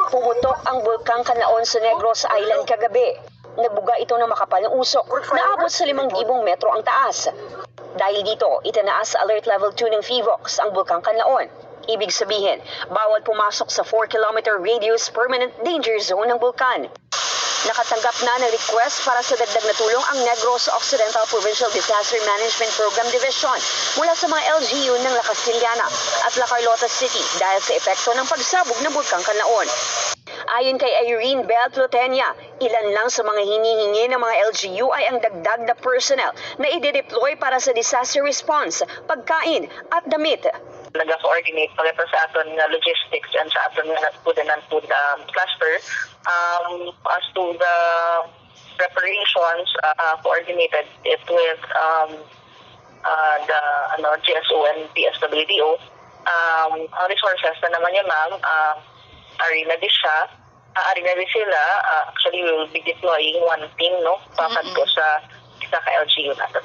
Pumutok ang bulkang Canlaon sa Negros Island kagabi. Nagbuga ito ng makapal na usok. Naabot sa 5,000 metro ang taas. Dahil dito, itinaas sa alert level 2 ng FIVOX ang bulkang Canlaon. Ibig sabihin, bawal pumasok sa 4-kilometer radius permanent danger zone ng bulkan. Nakatanggap na ng request para sa dagdag na tulong ang Negros Occidental Provincial Disaster Management Program Division mula sa mga LGU ng La Castillana at La Carlota City dahil sa epekto ng pagsabog ng bulkang Canlaon. Ayon kay Irene Bell Plotenia, ilan lang sa mga hinihingi ng mga LGU ay ang dagdag na personnel na i-deploy para sa disaster response, pagkain at damit. Nag-coordinate pala sa aton nga logistics and sa aton nga food and non-food cluster. As to the preparations, coordinated it with the GSO and PSWDO. Ang resources na naman niya, ma'am, ari na di sila. Actually, we will be deploying one team, no? Pakad ko sa isa ka LGU natin.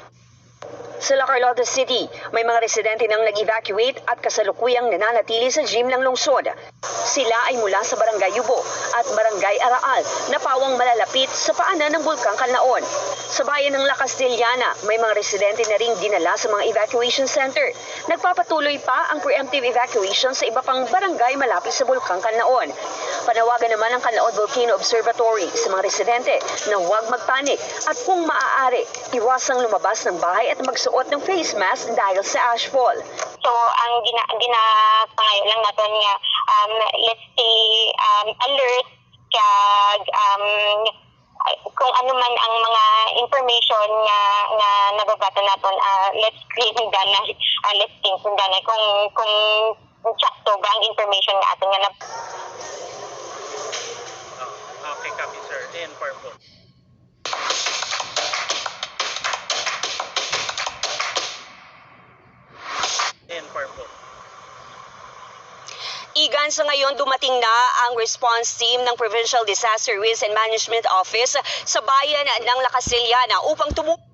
Sa La Carlota City, may mga residente nang nag-evacuate at kasalukuyang nananatili sa gym ng lungsod. Sila ay mula sa Barangay Yubo at Barangay Araal na pawang malalapit sa paanan ng bulkang Canlaon. Sa bayan ng La Castillana, may mga residente na ring dinala sa mga evacuation center. Nagpapatuloy pa ang preemptive evacuation sa iba pang barangay malapit sa bulkang Canlaon. Panawagan naman ng Canlaon Volcano Observatory sa mga residente na huwag magpanik at kung maaari, iwasang lumabas ng bahay at magsuot ng face mask dahil sa ashfall. So, ang ginapangayo lang natin nga, let's stay alert kag kung ano man ang mga information nga nababata naton, let's create hingana, let's think hingana kung sakto ba ang information nga aton nga Okay, copy sir. In purple. In purple. Igan, sa ngayon dumating na ang response team ng Provincial Disaster Risk and Management Office sa bayan ng La Castillana upang tumulong